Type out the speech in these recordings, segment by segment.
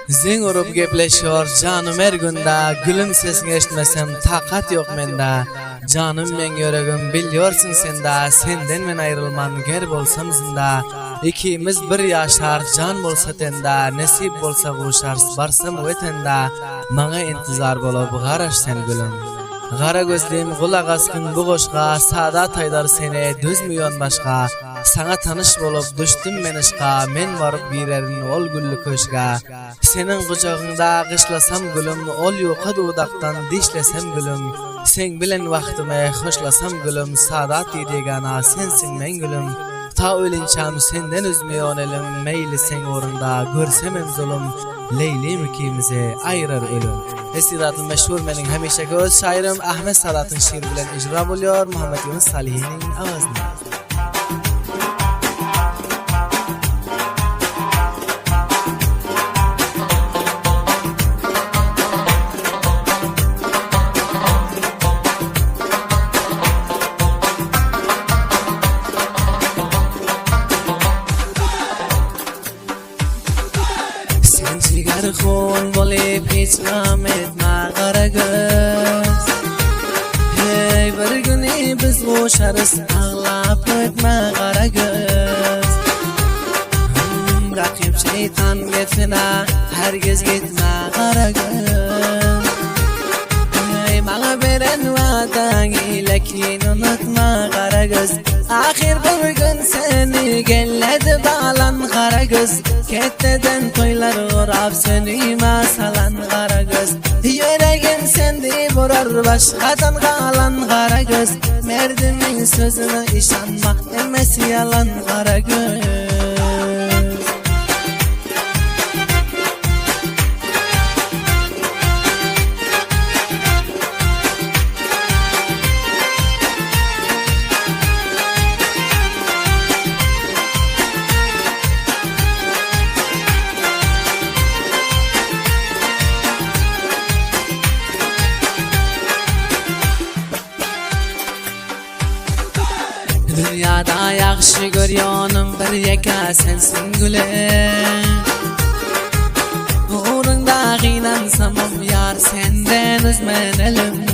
Zeng urup gepleşiyor canım her günde. Gülüm sesini eşitmesem takat yok mende. Canım men yüreğim biliyorsun sende. Senden men ayrılman ger bolsam zinda. İkimiz bir yaşar can bolsa tende. Nasip bolsa kuşars barsam vetende. Bana intizar bolup garaş sen gülüm. Gara gözlüm kulak askın bu koşka. Sada taydar seni düzmüyon başka. Sana tanış bolup düştüm men ışka. Men varıp birerin ol güllü köşka. Senin kucağında kışlasam gülüm. Ol yuqa dudaktan dişlesem gülüm. Sen bilen vaxtime hoşlasam gülüm. Sadat diyegana sensin men gülüm. Ta ölünçam senden üzmeyon elim. Meyli sen orunda görsem en zulüm. Leylim ikimize ayırar ölüm. Esiratın meşhur menin hemişe göz şairim Ahmet Sadat'ın şiir bilen icra buluyor Muhammed Yunus Salih'in ağzına. Garxon bolib hiç etme qara göz. Hey bir güni biz boşarız ağlap etme qara göz. Rakip şeytan getine herkes gitme qara göz. Hey bana veren vadan ilakin unutma qara göz. Ahir bir gün seni gelledi bağlan qara göz. Ketteden toylar uğrab seni masalan qara göz. Yüreğim sendi vurar başkadan qalan qara göz. Merdimin sözüne işanma emesi yalan qara göz. Dünyada yaxşı görüyorum bir yeka sensin gülüm. Uğrunda qiynansam yar senden üzmen elim.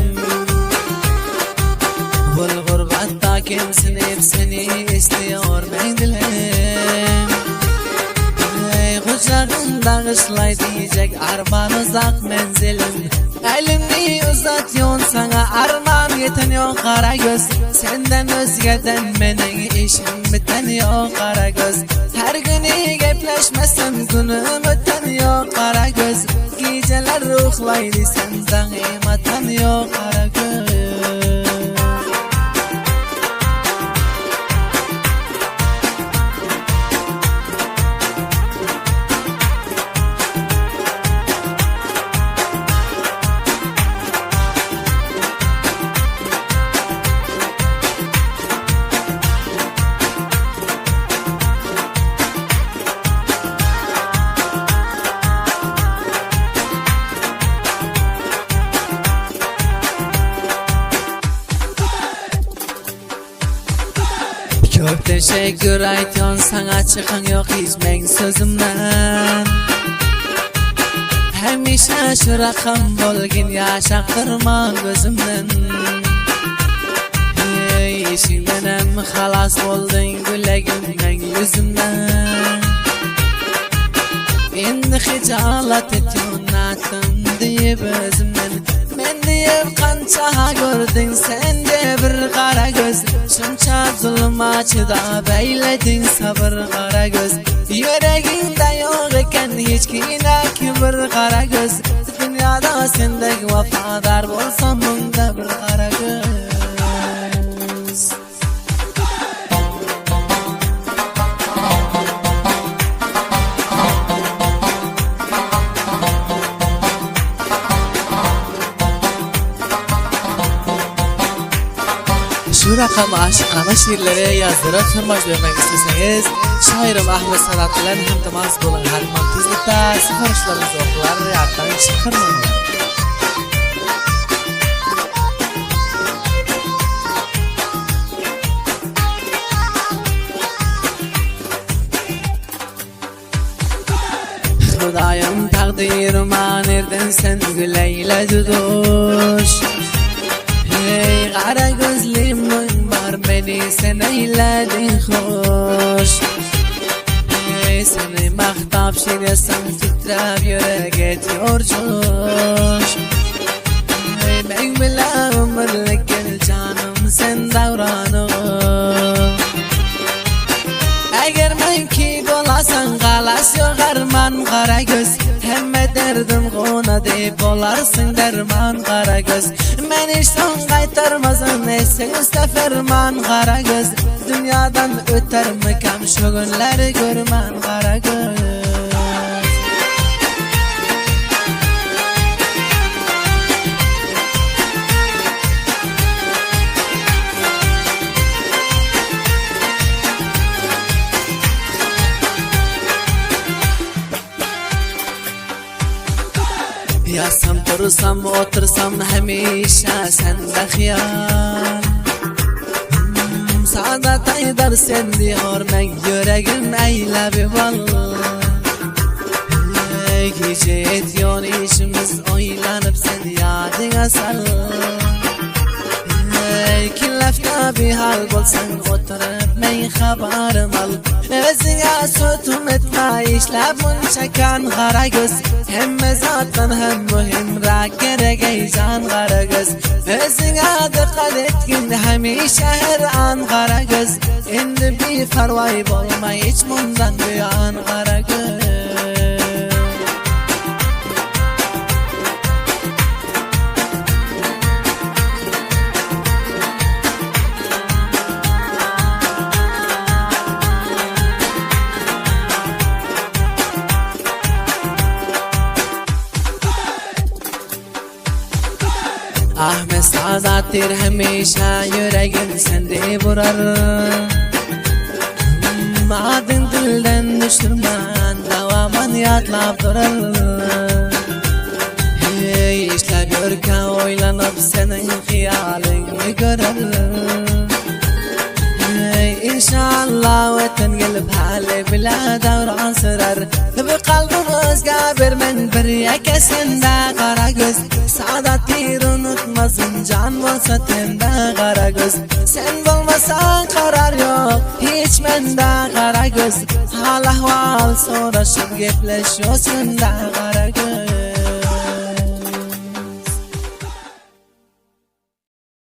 Bu gurbatta kimsinip seni istiyor ben dilim. Kucağında kışlay diyecek arman uzak menzilim. Elini uzatyon sana armam yeten yok qara göz. Senden özgeden mening işim biten yok qara göz. Her günü gepleşmesem günüm öten yok qara göz. Geceler ruhlaydı senden imatan yok qara göz. Çok teşekkür aytyon sana çıkan yok hiç men sözümden. Hemişe şu rakam bolgin yaşaktırma gözümden. İşimden halas oldun gülegimden yüzümden. Endi hicalat etyon atın deyip özümden. Men deyip kança gördün sen de bir qara göz. Şunça zulma çıda beyledin sabır qara göz. Yüreğinde yok eken hiç kinak bir qara göz. Dünyada sendek vafadar bolsam bunda bir qara göz. Şu rakam aşıkana şiirlere yazdırıp hırmaz vermek isteseniz şairim Ahmet Sadat bilen hımdımaz bulun harman tızlıkta siparişlerinizi okular yardımdan çıkırmayın. Hudayım Takdiruma nereden sen güleyle duş. Hey kara gözlüm var beni sen eyledin hoş. Hey seni mahtap şiresem titrab yürek etiyor coş. Hey ben bile ömürlük gel canım sen davranım. Eğer men ki bolasan galas yok arman kara göz. Hemme derdim kona deyip bolarsın derman kara göz. Men hiç son kaytarmazın neyse ferman kara göz. Dünyadan öter mi kam şu günleri görmen kara göz. Yasam dursam otursam hemişe sende hıyal. Saadet aydar sen diyor men yüreğim eyle bir bal. Gece ediyor işimiz oylanıp sen yadına sal. Kilafta bir hal bulsan oturup men haberim al. Özüne sütüm etme işlep munçakan kara göz. Hem zaten hem mühim rak gerek eycan kara göz. Özüne dikkat etkin hemişe her an kara göz. Endi bir farvay bulma hiç bundan bir an kara göz. Ahmet Sadat'tir hemişe yüreğim sende vurar. Adın dilden düşürmen davaman yadlap durar. Hey işler görken oylanıp senin hiyalini görer. İnşallah vatan gelip hali bile davran sürer. Bir kalbimizge vermen bir yakasında kara göz. Saadettir unutmasın can olsa tende kara göz. Sen bulmasan karar yok hiç mende kara göz. Hal ahval soraşıp gepleşiyorsun da kara göz.